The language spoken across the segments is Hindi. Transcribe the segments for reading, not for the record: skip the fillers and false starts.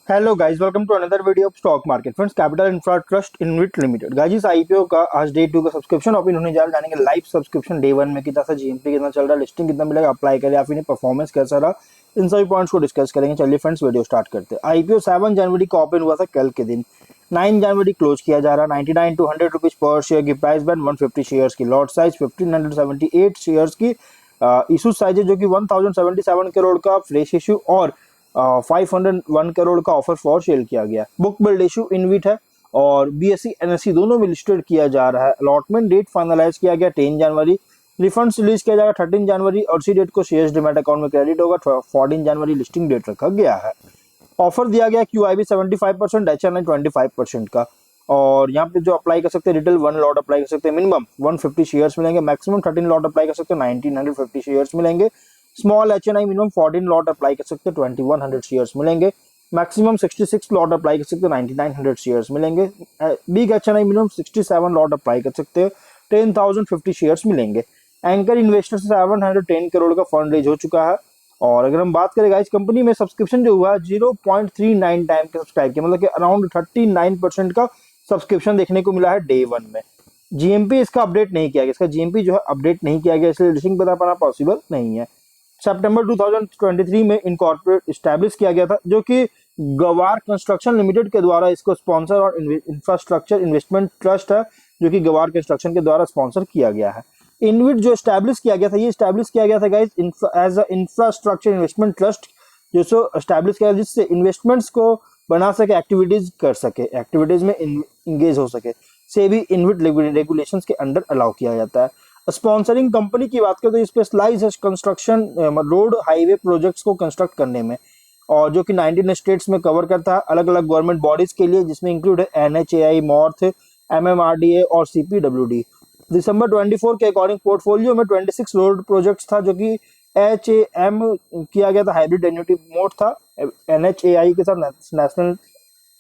Hello guys, welcome to another video of stock market friends. Capital infra trust InvIT limited guys, इस आईपीओ का आज डे 2 का सब्सक्रिप्शन ओपन होने जा रहा है। जानेंगे लाइव सब्सक्रिप्शन डे 1 में कितना सा जीएमपी कितना चल रहा है, लिस्टिंग कितना मिलेगा, अप्लाई करें या फिर नहीं, परफॉर्मेंस कैसा रहा, इन सभी पॉइंट्स को डिस्कस करेंगे। चलिए फ्रेंड्स, वीडियो स्टार्ट करते हैं। आईपीओ 7 जनवरी को ओपन हुआ था कल के दिन। 9 जनवरी क्लोज किया जा रहा है। 99 टू 100 रुपीज पर शेयर की प्राइस बैंड, 150 शेयर्स की लॉट साइज, 1578 शेयर्स की इशू साइज जो कि 1077 करोड़ का फ्रेश इशू और 501 करोड़ का ऑफर फॉर सेल किया गया। बुक बिल्ड इशू इनविट है और बीएससी एनएससी दोनों में लिस्टेड किया जा रहा है। अलॉटमेंट डेट फाइनलाइज किया गया 10 जनवरी। रिफंड्स रिलीज किया जाएगा 13 जनवरी और सी डेट को शेयर्स डिमैट अकाउंट में क्रेडिट होगा। 14 जनवरी लिस्टिंग डेट रखा गया है। ऑफर दिया गया QIB 75%, HNI 25% का। और यहाँ पे जो अप्लाई कर सकते हैं, रिटेल 1 लॉट अप्लाई कर सकते हैं, मिनिमम 150 शेयर्स मिलेंगे, मैक्सिमम 13 लॉट अप्लाई कर सकते हैं, 1950 शेयर्स मिलेंगे। Small HNI minimum 14 lot apply कर सकते हैं, 2100 शेयर्स मिलेंगे। मैक्सिमम 66 लॉट अप्लाई कर सकते हैं, 9900 शेयर्स मिलेंगे। Big HNI minimum 67 lot apply कर सकते हैं, 10,050 शेयर्स मिलेंगे। एंकर इन्वेस्टर से 710 करोड़ का फंड रेज हो चुका है। और अगर हम बात करें गाइस, कंपनी में सब्सक्रिप्शन जो हुआ 0.39 टाइम के सब्सक्राइब किया, मतलब कि अराउंड 39% का सब्सक्रिप्शन देखने को मिला है डे 1 में। जीएमपी इसका अपडेट नहीं किया गया, इसका जीएमपी जो है अपडेट नहीं किया गया, इसलिए लिस्टिंग बता पाना पॉसिबल नहीं है। सितंबर 2023 में इनकॉर्पोरेट इस्टेब्लिश किया गया था, जो कि गवार कंस्ट्रक्शन लिमिटेड के द्वारा इसको स्पॉन्सर और इंफ्रास्ट्रक्चर इन्वेस्टमेंट ट्रस्ट है, जो कि गवार कंस्ट्रक्शन के द्वारा स्पॉन्सर किया गया है। इनविट जो स्टैब्लिश किया गया था, ये स्टैब्लिश किया गया था guys as a infrastructure investment trust, जो सो स्टैब्लिश किया जिससे इन्वेस्टमेंट्स को बना सके, एक्टिविटीज कर सके, एक्टिविटीज में इंगेज हो सके, से भी इनविट रेगुलेशंस के अंडर अलाउ किया जाता है। स्पॉन्सरिंग कंपनी की बात करें तो स्पेशलाइज है कंस्ट्रक्शन रोड हाईवे प्रोजेक्ट्स को कंस्ट्रक्ट करने में, और जो कि 19 स्टेट्स में कवर करता है अलग अलग गवर्नमेंट बॉडीज के लिए, जिसमें इंक्लूड है NHAI, मॉर्थ, MMRDA और CPWD। दिसंबर 24 के अकॉर्डिंग पोर्टफोलियो में 26 रोड प्रोजेक्ट्स था, जो कि HAM किया गया था, हाइब्रिड एन्युटी मोड था, NHAI के साथ,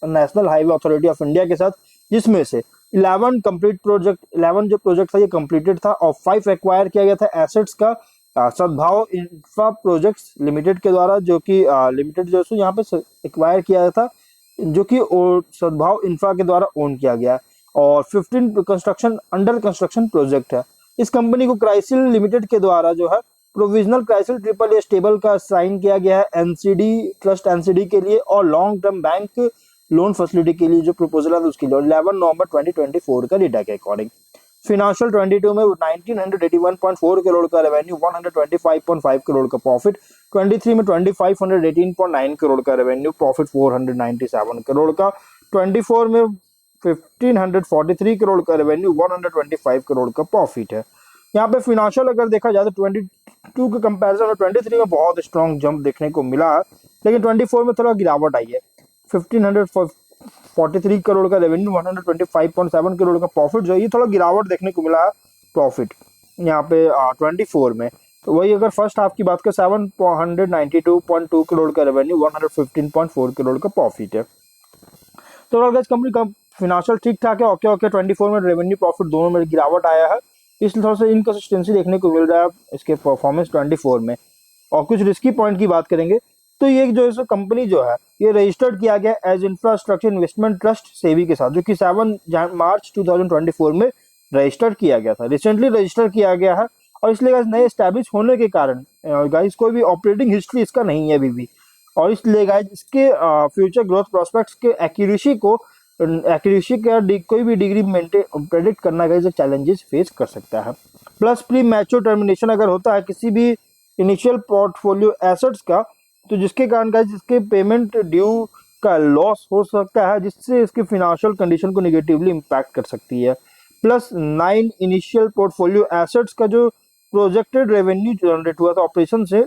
national highway authority of India के साथ, जिसमें से 11 जो प्रोजेक्ट था ये कंप्लीटेड था और 5 एक्वायर किया गया था एसेट्स का सद्भाव इंफ्रा प्रोजेक्ट्स लिमिटेड के द्वारा, जो कि लिमिटेड जो है यहाँ पे एक्वायर किया गया था, जो कि सद्भाव इंफ्रा के द्वारा ओन किया गया। और 15 कंस्ट्रक्शन अंडर कंस्ट्रक्शन प्रोजेक्ट है। इस कंपनी को क्राइसिल लिमिटेड के द्वारा जो है प्रोविजनल क्राइसिल AAA स्टेबल का साइन किया गया है NCD ट्रस्ट NCD के लिए, और long term bank loan facility के लिए जो प्रपोजल है उसके लिए 11 नवंबर 2024 का डेटा के अकॉर्डिंग। फिनेंशियल 22 में 1981.4 करोड़ का रेवेन्यू, 125.5 करोड़ का प्रॉफिट। 23 में 2518.9 करोड़ का रेवेन्यू, प्रॉफिट 497 करोड़ का। 24 में 1543 करोड़ का रेवेन्यू, 125 करोड़ का प्रॉफिट है। यहाँ पे फिनेंशियल अगर देखा जाए तो 22 के कंपैरिजन में 23 में बहुत स्ट्रॉन्ग जंप देखने को मिला है, लेकिन 24 में थोड़ा गिरावट आई है। 1543 करोड़ का रेवेन्यू, 125.7 करोड़ का प्रॉफिट, जो ये थोड़ा गिरावट देखने को मिला है प्रॉफिट यहाँ पे 24 में। तो वही अगर फर्स्ट हाफ की बात करें, 792.2 करोड़ का रेवेन्यू, 115.4 करोड़ का प्रॉफिट है। तो अगर कंपनी का फिनेंशियल ठीक ठाक है, ओके ओके। 24 में रेवेन्यू प्रॉफिट दोनों में गिरावट आया है, इसलिए थोड़ा सा इनकंसिस्टेंसी देखने को मिल रहा है इसके परफॉर्मेंस 24 में। और कुछ रिस्की पॉइंट की बात करेंगे तो ये जो है कंपनी जो है ये रजिस्टर्ड किया गया as infrastructure investment trust SEBI के साथ, जो कि 7 मार्च 2024 में रजिस्टर्ड किया गया था, रिसेंटली रजिस्टर किया गया है। और इसलिए गाइस नए एस्टैब्लिश होने के कारण गाइस कोई भी ऑपरेटिंग हिस्ट्री इसका नहीं है अभी भी, और इसलिए गाइस इसके फ्यूचर ग्रोथ प्रोस्पेक्ट्स के एक्यूरेसी का कोई भी डिग्री मेंटेन प्रेडिक्ट करना गाइस चैलेंजेस फेस कर सकता है। प्लस प्री मैच्योर टर्मिनेशन अगर होता है किसी भी इनिशियल पोर्टफोलियो एसेट्स का, तो जिसके कारण गाइस इसके पेमेंट ड्यू का लॉस हो सकता है, जिससे इसके फाइनेंशियल कंडीशन को नेगेटिवली इम्पैक्ट कर सकती है। प्लस 9 इनिशियल पोर्टफोलियो एसेट्स का जो प्रोजेक्टेड रेवेन्यू जनरेट हुआ था ऑपरेशन से,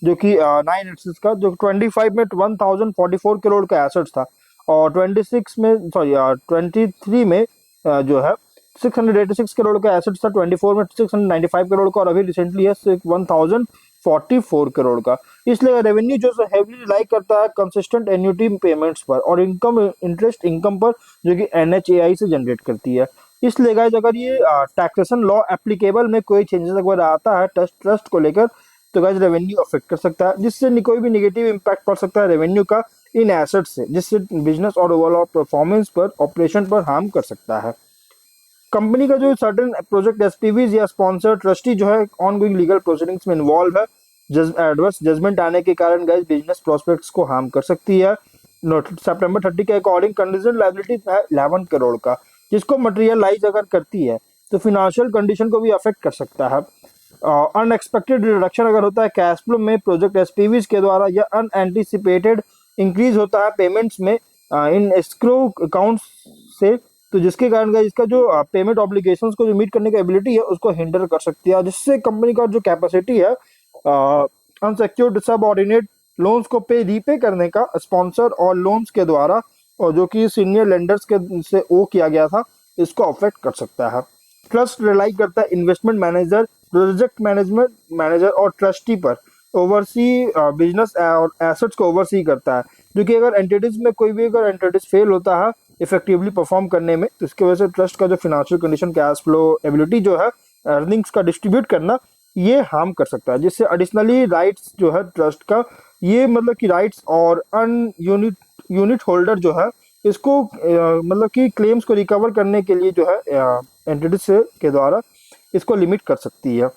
जो कि 9 एसेट्स का, जो 25 में 1044 करोड़ का एसेट्स था, और 26 में 23 में जो है 686 करोड़ का एसेट्स था, 24 में 695 करोड़ का, और अभी रिसेंटली है 1044 करोड़ का। इसलिए रेवेन्यू जो हेवीली रिलाई करता है कंसिस्टेंट एन्युटी पेमेंट्स पर और इनकम इंटरेस्ट इनकम पर, जो कि NHAI से जनरेट करती है। इसलिए गाइस अगर ये टैक्सेशन लॉ एप्लीकेबल में कोई चेंजेस अगर आता है ट्रस्ट को लेकर, तो गाइस रेवेन्यू अफेक्ट कर सकता है, जिससे कोई भी नेगेटिव इम्पैक्ट पड़ सकता है रेवेन्यू का इन एसेट से, जिससे बिजनेस और ओवरऑल परफॉर्मेंस पर, ऑपरेशन पर हार्म कर सकता है। कंपनी का जो सर्टेन प्रोजेक्ट एसपीवीज या स्पॉन्सर ट्रस्टी जो है ऑनगोइंग लीगल प्रोसीडिंग्स में इन्वॉल्व है, एडवर्स जजमेंट आने के कारण गाइस बिजनेस प्रोस्पेक्ट्स को हार्म कर सकती है। सितंबर 30 के अकॉर्डिंग कंडीशन लायबिलिटी है 11 करोड़ का, जिसको मटेरियलाइज अगर करती है तो फिनेंशियल कंडीशन को भी अफेक्ट कर सकता है। अनएक्सपेक्टेड रिडक्शन अगर होता है कैश फ्लो में प्रोजेक्ट एसपीवीज के द्वारा, या अनएंटिसिपेटेड इंक्रीज होता है पेमेंट्स में इन एस्क्रो अकाउंट्स से, तो जिसके कारण इसका जो पेमेंट ऑब्लिगेशंस को जो मीट करने की एबिलिटी है उसको हिंडर कर सकती है, जिससे कंपनी का जो कैपेसिटी है अनसेक्योर्ड सबऑर्डिनेट लोन्स को रीपे करने का स्पॉन्सर और लोन्स के द्वारा, और जो कि सीनियर लेंडर्स के से ओ किया गया था, इसको अफेक्ट कर सकता है। ट्रस्ट रिलाई करता है investment manager, project management manager और ट्रस्टी पर, ओवरसी बिजनेस और एसेट्स को ओवरसी करता है, जो कि अगर एंटिटीज में कोई भी अगर एंटिटीज फेल होता है इफेक्टिवली परफॉर्म करने में, तो इसकी वजह से ट्रस्ट का जो financial condition, cash flow ability जो है, अर्निंग्स का डिस्ट्रीब्यूट करना, ये हार्म कर सकता है। जिससे एडिशनली राइट्स जो है ट्रस्ट का, ये मतलब कि राइट्स और यूनिट होल्डर जो है इसको मतलब कि क्लेम्स को रिकवर करने के लिए जो है एंटिटीज के द्वारा इसको लिमिट कर सकती है।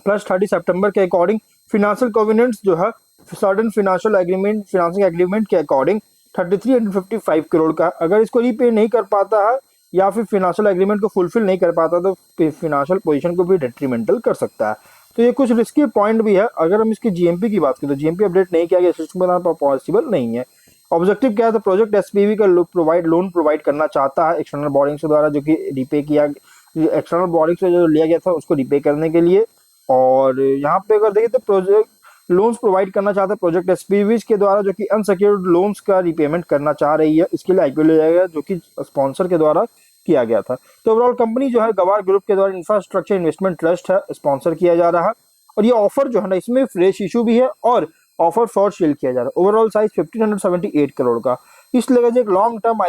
प्लस 30 सितंबर के अकॉर्डिंग फिनेंशियल कोवेनेंट्स जो है सर्टेन फाइनेंसिंग एग्रीमेंट के अकॉर्डिंग 3355 करोड़ का, अगर इसको रीपे नहीं कर पाता है या फिर फाइनेंशियल एग्रीमेंट को फुलफिल नहीं कर पाता, तो फाइनेंशियल पोजीशन को भी डेट्रीमेंटल कर सकता है। तो ये कुछ रिस्की पॉइंट भी है। अगर हम इसकी जीएमपी की बात करें तो जीएमपी अपडेट नहीं किया गया, सिस्टम बनाना पॉसिबल नहीं है। ऑब्जेक्टिव क्या है, तो प्रोजेक्ट एसपीवी का लोन प्रोवाइड करना चाहता है एक्सटर्नल बोरिंग्स के द्वारा, जो कि रिपे किया, एक्सटर्नल बोरिंग्स से जो लिया गया था उसको रिपे करने के लिए। और यहाँ पे अगर देखिए तो प्रोजेक्ट लोन्स प्रोवाइड करना चाहता है प्रोजेक्ट एसपीवीज के द्वारा, जो कि अनसिक्योर्ड लोन्स का रिपेमेंट करना चाह रही है। इसके लिए आईपीओ लिया जाएगा, जो कि स्पॉन्सर के द्वारा किया गया था। तो ओवरऑल कंपनी जो है गवार ग्रुप के द्वारा इंफ्रास्ट्रक्चर इन्वेस्टमेंट ट्रस्ट है, स्पॉन्सर किया जा रहा है। और ये ऑफर जो है ना, इसमें फ्रेश इशू भी है और ऑफर फॉर सेल किया जा रहा है। ओवरऑल साइज 1578 करोड़ का, इसलिए एक लॉन्ग टर्म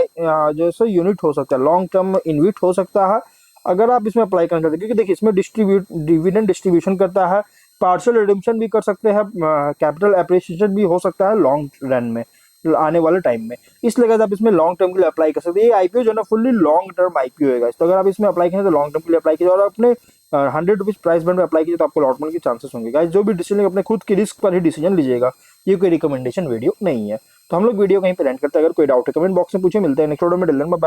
जैसे यूनिट हो सकता है, लॉन्ग टर्म इन्विट हो सकता है अगर आप इसमें अप्लाई करना चाहते हैं, क्योंकि देखिए इसमें डिविडेंड डिस्ट्रीब्यूशन करता है, पार्शियल रिडम्पशन भी कर सकते हैं, कैपिटल एप्रिसिएशन भी हो सकता है लॉन्ग रन में, आने वाले टाइम में। इसलिए अगर आप इसमें लॉन्ग टर्म के लिए अप्लाई कर सकते हैं। ये आईपीओ जो है ना फुल्ली लॉन्ग टर्म आईपीओ है, तो अगर आप इसमें अप्लाई करें तो लॉन्ग टर्म के लिए अप्लाई कीजिए और अपने 100 रुपीज प्राइस बैंड में अप्लाई कीजिए, तो आपको लॉटमेंट के चांसेस होंगे। गाइस जो भी डिसीजन अपने खुद की रिस्क पर ही डिसीजन लीजिएगा, ये कोई रिकमेंडेशन वीडियो नहीं है। तो हम लोग वीडियो कहीं पर एंड करते हैं। अगर कोई डाउट है कमेंट बॉक्स में पूछे। मिलते हैं नेक्स्ट वीडियो में। बाय।